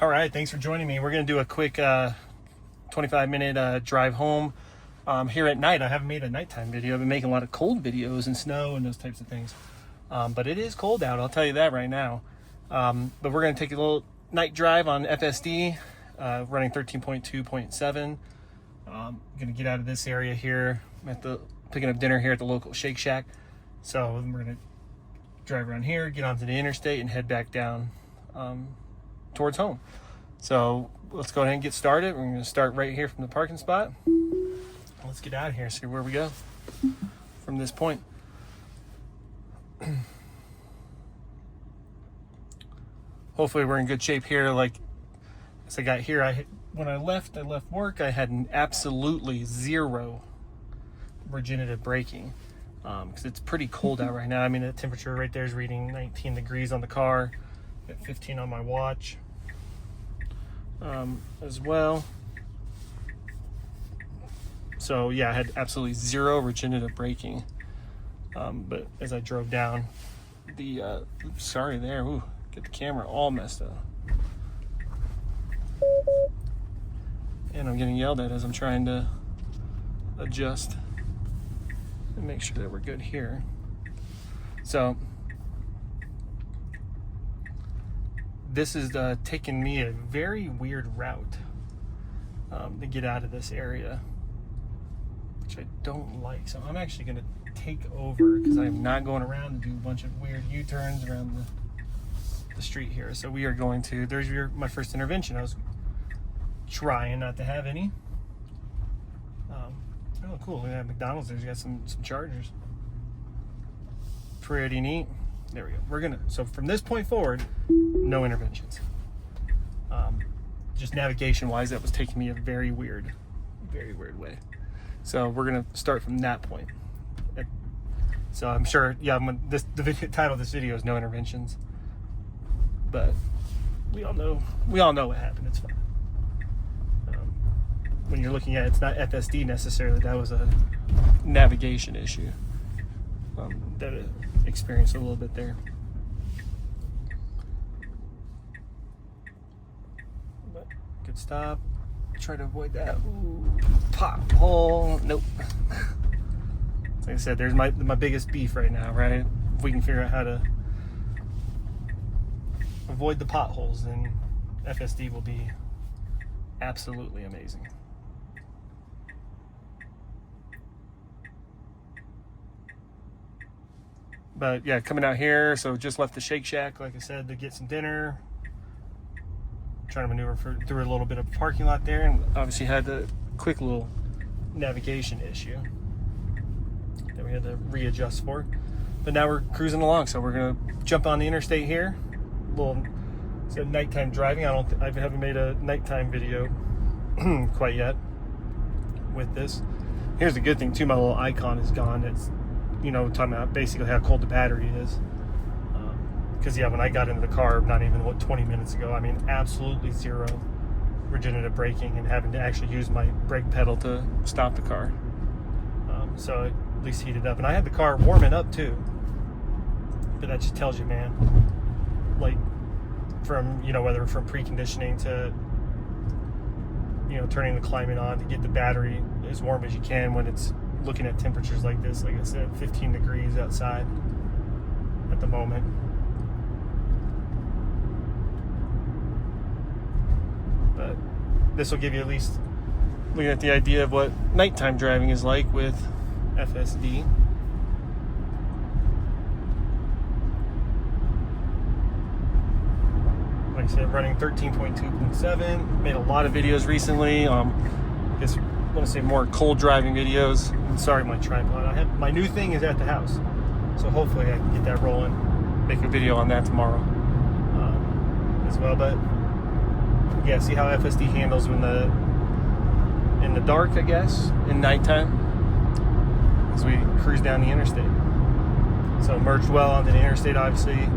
All right, thanks for joining me. We're going to do a quick 25-minute drive home here at night. I haven't made a nighttime video. I've been making a lot of cold videos and snow and those types of things. But it is cold out, I'll tell you that right now. But we're going to take a little night drive on FSD, running 13.2.7. Going to get out of this area here. I'm picking up dinner here at the local Shake Shack. So we're going to drive around here, get onto the interstate, and head back down towards home. So let's go ahead and get started. We're going to start right here from the parking spot. Let's get out of here, see where we go from this point. Hopefully we're in good shape here. Like as I got here, when I left work, I had absolutely zero regenerative braking because it's pretty cold out right now. I mean, the temperature right there is reading 19 degrees on the car, at 15 on my watch as well. So yeah, I had absolutely zero regenerative braking. But as I drove down the, sorry there, ooh, get the camera all messed up. And I'm getting yelled at as I'm trying to adjust and make sure that we're good here. So this is taking me a very weird route to get out of this area, which I don't like. So I'm actually going to take over because I'm not going around and do a bunch of weird U-turns around the street here. So we are going to, there's my first intervention. I was trying not to have any. Oh, cool. Look at that McDonald's. There's got some chargers. Pretty neat. There we go. So from this point forward, no interventions. Just navigation-wise, that was taking me a very weird way. So we're gonna start from that point. So I'm sure, yeah, the title of this video is No Interventions. But we all know what happened. It's fine. When you're looking at it's not FSD necessarily, that was a navigation issue that I experienced a little bit there. But good stop. Try to avoid that. Ooh, pothole. Nope. Like I said, there's my biggest beef right now, right? If we can figure out how to avoid the potholes, then FSD will be absolutely amazing. But yeah, coming out here, so just left the Shake Shack, like I said, to get some dinner. Trying to maneuver through a little bit of parking lot there, and obviously had a quick little navigation issue that we had to readjust for. But now we're cruising along, so we're gonna jump on the interstate here. It's got nighttime driving. I haven't made a nighttime video quite yet with this. Here's the good thing too, my little icon is gone. It's, talking about basically how cold the battery is. Because yeah, when I got into the car, not even 20 minutes ago, I mean, absolutely zero regenerative braking and having to actually use my brake pedal to stop the car. So it at least heated up, and I had the car warming up too. But that just tells you, man, like from whether from preconditioning to turning the climate on to get the battery as warm as you can when it's looking at temperatures like this. Like I said, 15 degrees outside at the moment. But this will give you at least looking at the idea of what nighttime driving is like with FSD. Like I said, running 13.2.7. Made a lot of videos recently. I guess I want to say more cold driving videos. I'm sorry, my tripod. My new thing is at the house, so hopefully I can get that rolling. Make a video on that tomorrow as well. But yeah, see how FSD handles in the dark, I guess, in nighttime, as we cruise down the interstate. So merged well onto the interstate, obviously.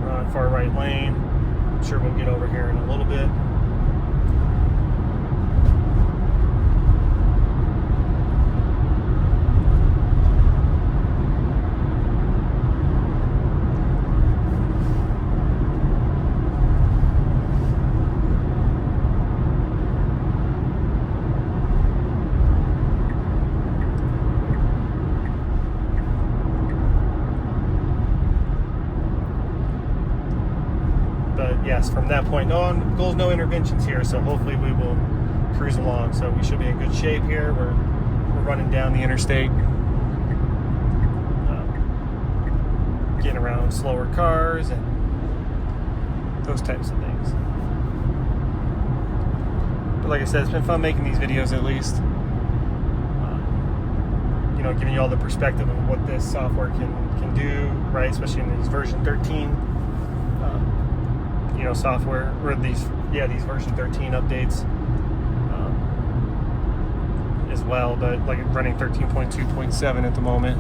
We're on far right lane. I'm sure we'll get over here in a little bit. yes, from that point on, goals no interventions here. So hopefully we will cruise along. So we should be in good shape here. We're running down the interstate, getting around slower cars and those types of things. But like I said, it's been fun making these videos, at least. You know, giving you all the perspective of what this software can do, right? Especially in these version 13, you know, software, or these version 13 updates as well. But like running 13.2.7 at the moment.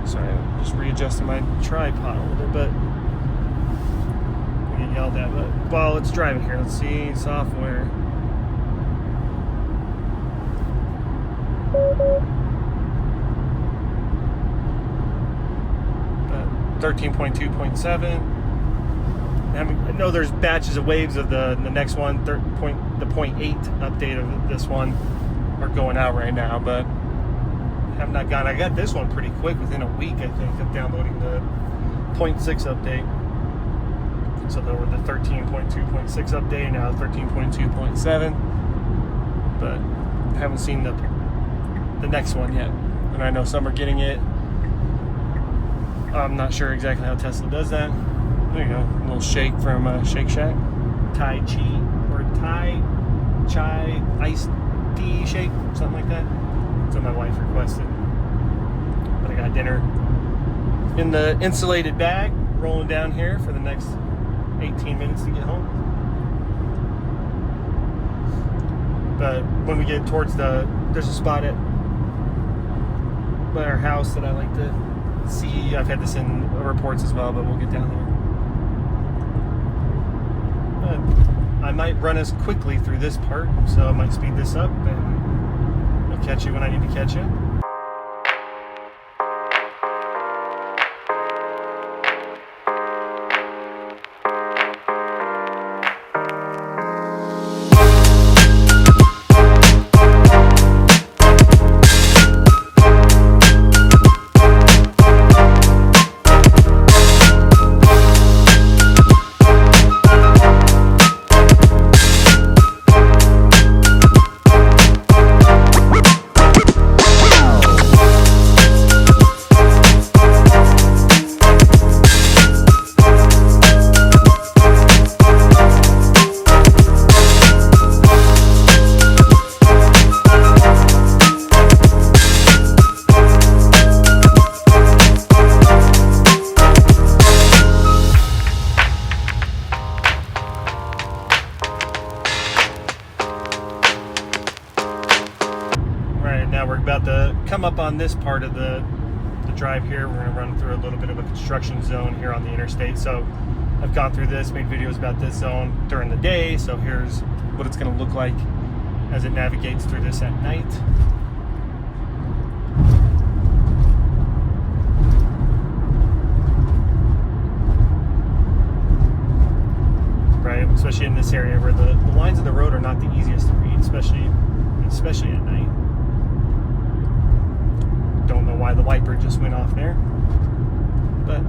Sorry, I'm just readjusting my tripod a little bit. We get yelled at, but while it's driving here, let's see software. 13.2.7. I know there's batches of waves of the next one. The 0.8 update of this one are going out right now, but have not gone. I got this one pretty quick, within a week, I think, of downloading the 0.6 update. So there were the 13.2.6 update, now 13.2.7, but haven't seen the next one yet. And I know some are getting it. I'm not sure exactly how Tesla does that. There you go, a little shake from Shake Shack. Thai chai iced tea shake, something like that. That's what my wife requested. But I got dinner in the insulated bag, rolling down here for the next 18 minutes to get home. But when we get towards there's a spot by our house that I like to see. I've had this in reports as well, but we'll get down there. But I might run as quickly through this part, so I might speed this up, and I'll catch you when I need to catch you. Now we're about to come up on this part of the drive here. We're going to run through a little bit of a construction zone here on the interstate. So I've gone through this, made videos about this zone during the day. So here's what it's going to look like as it navigates through this at night. Right, especially in this area where the lines of the road are not the easiest to read, especially at night. Don't know why the wiper just went off there, but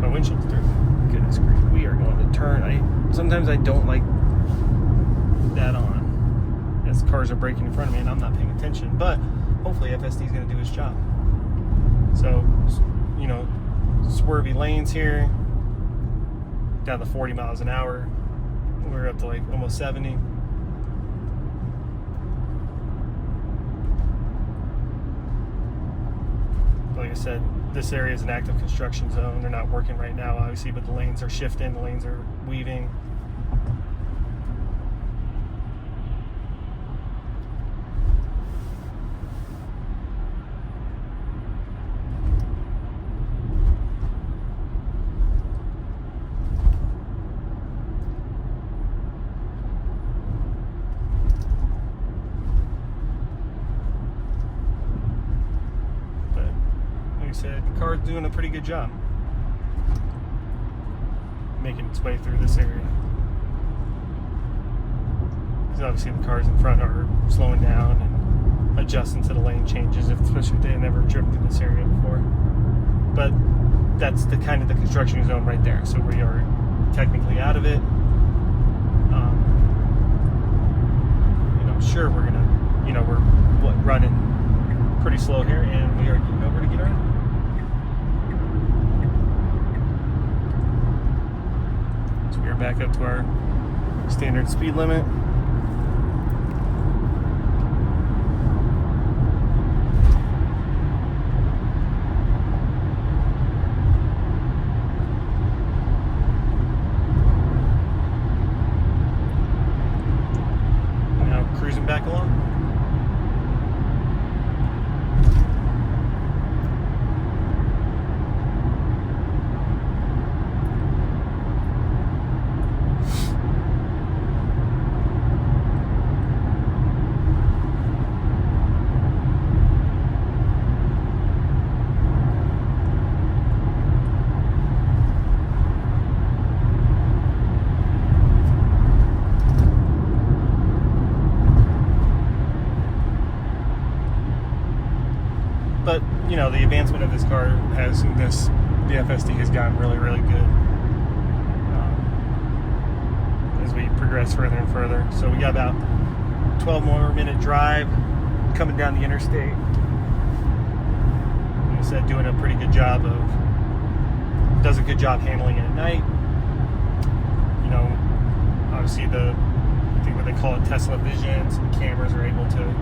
my windshield's through. Goodness grief, we are going to turn. Sometimes I don't like that on, as cars are braking in front of me and I'm not paying attention, but hopefully FSD is going to do his job. So, you know, swervy lanes here, down to 40 miles an hour. We're up to like almost 70. Like I said, this area is an active construction zone. They're not working right now, obviously, but the lanes are shifting, the lanes are weaving. Said the car's doing a pretty good job making its way through this area. Because obviously the cars in front are slowing down and adjusting to the lane changes, especially if they had never driven through this area before. But that's the kind of the construction zone right there. So we are technically out of it. Sure, we're gonna, we're running pretty slow here, and we are getting over to get around. So we are back up to our standard speed limit. Cruising back along. But, the advancement of this car the FSD has gotten really, really good as we progress further and further. So we got about 12 more minute drive coming down the interstate. Like I said, doing a pretty good job does a good job handling it at night. Obviously I think what they call it Tesla Vision, so the cameras are able to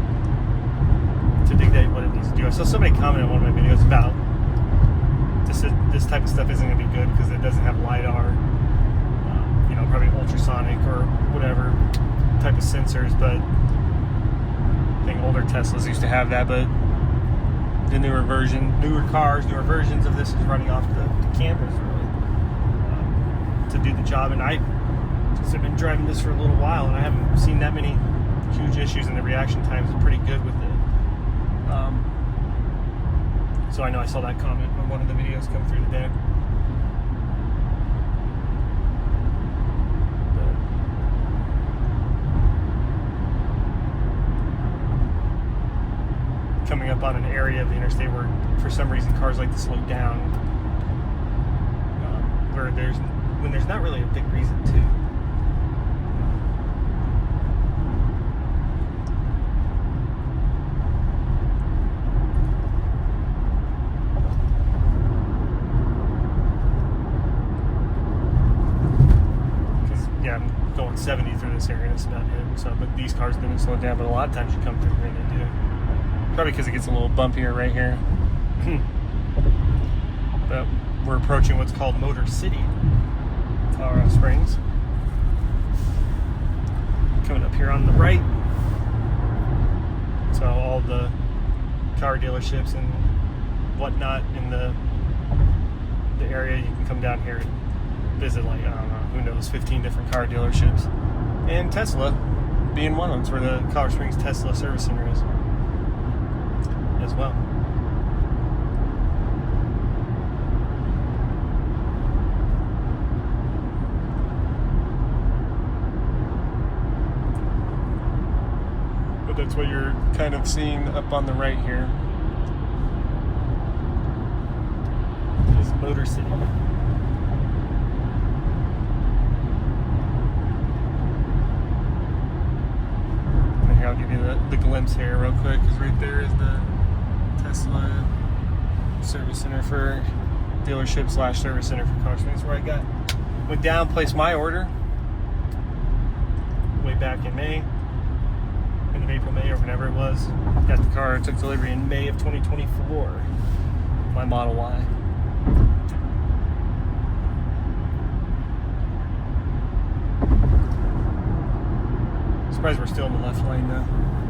dictate what it needs to do. I saw somebody comment on one of my videos about this type of stuff isn't going to be good because it doesn't have LiDAR, probably ultrasonic or whatever type of sensors, but I think older Teslas used to have that, but the newer versions of this is running off the cameras really to do the job. And I've been driving this for a little while, and I haven't seen that many huge issues, and the reaction times are pretty good with it. So I know I saw that comment on one of the videos come through today. But coming up on an area of the interstate where for some reason cars like to slow down, when there's not really a big reason to. I'm going 70 through this area and it's not him. So, but these cars didn't slow down. But a lot of times you come through here and they do. Probably because it gets a little bumpier right here. But we're approaching what's called Motor City, Colorado Springs. Coming up here on the right. So all the car dealerships and whatnot in the area, you can come down here and visit, like, I don't know, who knows, 15 different car dealerships. And Tesla being one of them. It's where the Colorado Springs Tesla Service Center is as well. But that's what you're kind of seeing up on the right here. Is Motor City. I'll give you the glimpse here real quick, because right there is the Tesla service center for dealership / service center for Colorado Springs, where I went down, placed my order way back in May, end of April, May, or whenever it was. Got the car, took delivery in May of 2024, my Model Y. Surprised we're still in the left lane now.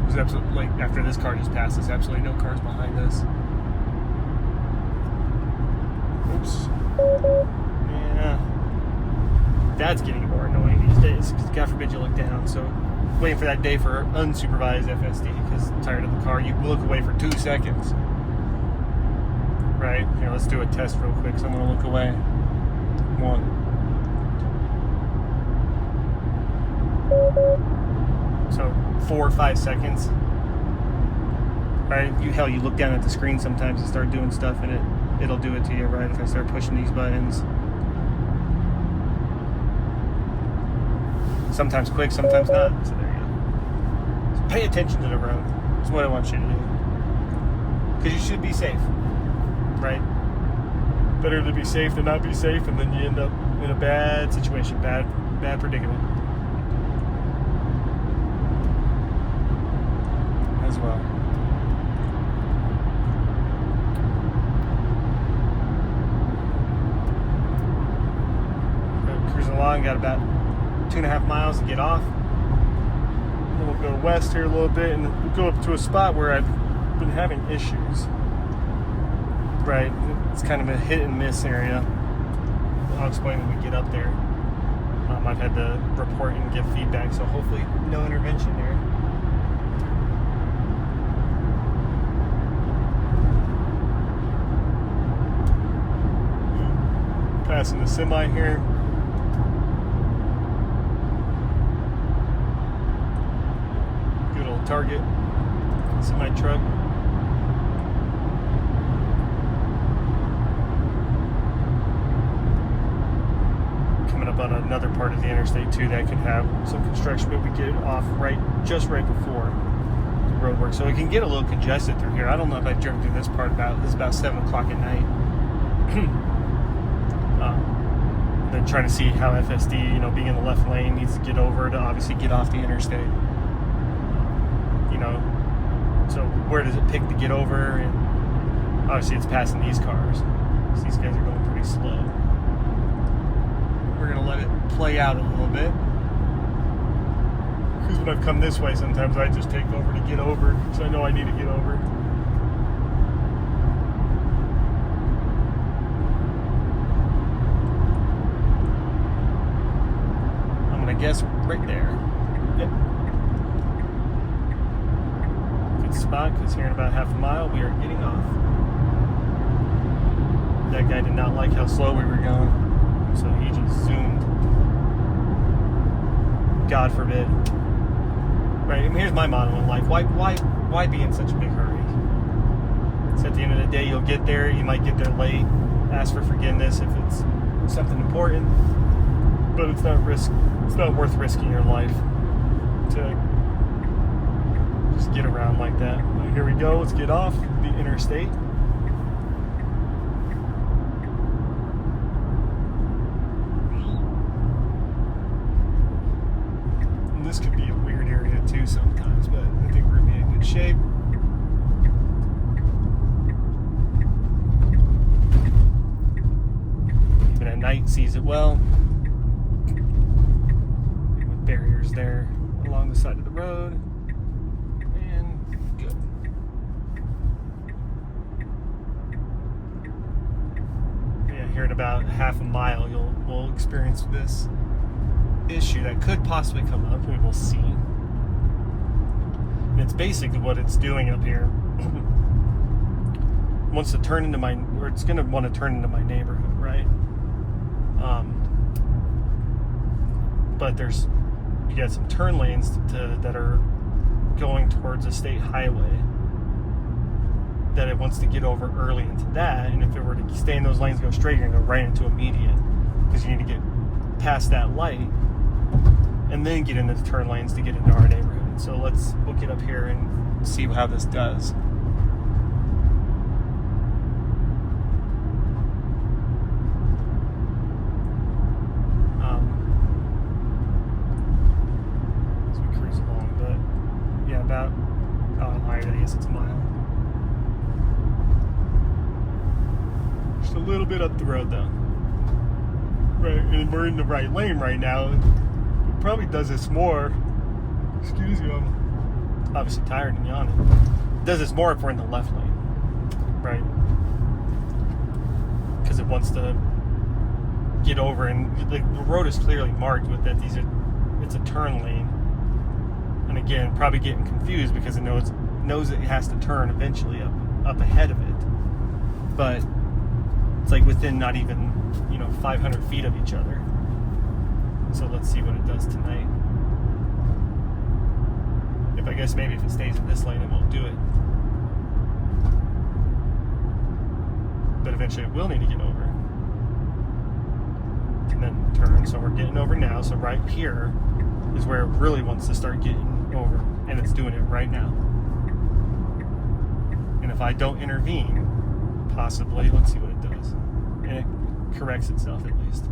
There's absolutely, like, after this car just passed us, absolutely no cars behind us. Oops. Yeah. That's getting more annoying these days, because God forbid you look down. So, waiting for that day for unsupervised FSD, because I'm tired of the car. You look away for 2 seconds. Right? Here, let's do a test real quick, so I'm going to look away. 1. So 4 or 5 seconds, right? You look down at the screen sometimes and start doing stuff, and it'll do it to you, right? If I start pushing these buttons, sometimes quick, sometimes not. So there you go. So pay attention to the road. That's what I want you to do. Because you should be safe, right? Better to be safe than not be safe, and then you end up in a bad situation, bad predicament as well. Cruising along, got about 2.5 miles to get off. Then we'll go west here a little bit, and we'll go up to a spot where I've been having issues. Right, it's kind of a hit and miss area. I'll explain when we get up there. I've had to report and give feedback, so hopefully no intervention there. Passing the semi here. Good old Target semi truck. On another part of the interstate too that could have some construction, but we get off just right before the road work, so it can get a little congested through here. I don't know if I've driven through this part this is about 7 o'clock at night. Then trying to see how FSD, being in the left lane, needs to get over to obviously get off the interstate. So where does it pick to get over? And obviously it's passing these cars, so these guys are going pretty slow. We're going to let it play out a little bit. Because when I've come this way, sometimes I just take over to get over, because I know I need to get over. I'm going to guess right there. Yep. Good spot, because here in about half a mile, we are getting off. That guy did not like how slow we were going. So he just zoomed. God forbid. Right, and here's my motto in life. Why be in such a big hurry? So at the end of the day, you'll get there. You might get there late. Ask for forgiveness if it's something important. But it's not worth risking your life to just get around like that. But here we go. Let's get off the interstate. This could be a weird area too sometimes, but I think we're going to be in good shape. Even at night, sees it well. With barriers there along the side of the road. And good. Yeah, here in about half a mile, we'll experience this issue that could possibly come up. We will see. And it's basically what it's doing up here. Wants to turn into it's going to want to turn into my neighborhood, right? But you got some turn lanes that are going towards a state highway that it wants to get over early into that. And if it were to stay in those lanes, go straight, you're going to go right into a median, because you need to get past that light and then get into the turn lanes to get into our neighborhood. So we'll get up here and see how this does. As we cruise along, but yeah, about I guess it's a mile. Just a little bit up the road though. Right, and we're in the right lane right now. It probably does this more. Excuse me, I'm obviously tired and yawning. It does this more if we're in the left lane, right? Because it wants to get over, and the road is clearly marked with that it's a turn lane. And again, probably getting confused because it knows it has to turn eventually up ahead of it. But it's like within not even 500 feet of each other. So let's see what it does tonight. I guess maybe if it stays in this lane, it won't do it. But eventually it will need to get over. And then turn. So we're getting over now. So right here, is where it really wants to start getting over, and it's doing it right now. And if I don't intervene, possibly, let's see what it does. And it corrects itself at least.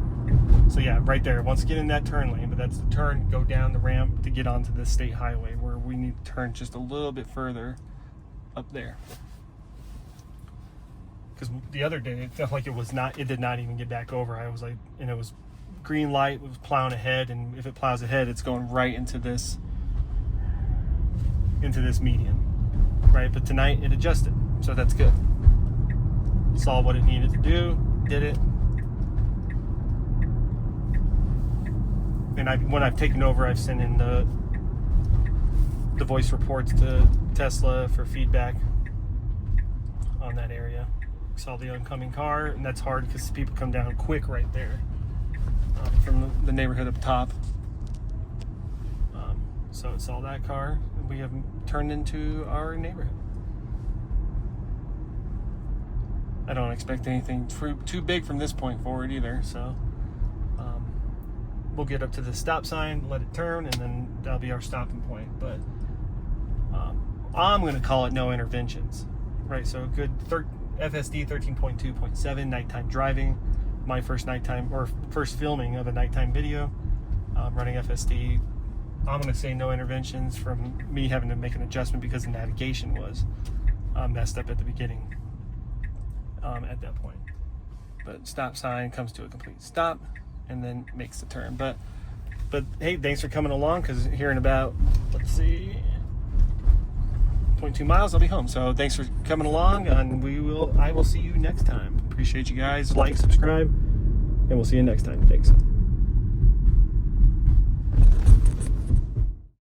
So yeah, right there, it wants to get in that turn lane, but that's the turn, go down the ramp to get onto the state highway, where we need to turn just a little bit further up there. Because the other day, it felt like it did not even get back over. I was like, and it was green light, it was plowing ahead, and if it plows ahead, it's going right into this median, right? But tonight it adjusted, so that's good. Saw what it needed to do, did it. And when I've taken over, I've sent in the voice reports to Tesla for feedback on that area. Saw the oncoming car, and that's hard because people come down quick right there from the neighborhood up top. So it saw that car, and we have turned into our neighborhood. I don't expect anything too big from this point forward either, so we'll get up to the stop sign, let it turn, and then that'll be our stopping point. But I'm going to call it no interventions, right? So a good FSD 13.2.7 nighttime driving, my first nighttime or first filming of a nighttime video, running FSD. I'm going to say no interventions from me having to make an adjustment because the navigation was messed up at the beginning at that point. But stop sign comes to a complete stop and then makes the turn. But hey, thanks for coming along, because here in about, let's see, 0.2 miles, I'll be home. So thanks for coming along, and I will see you next time. Appreciate you guys. Like, subscribe, and we'll see you next time. Thanks.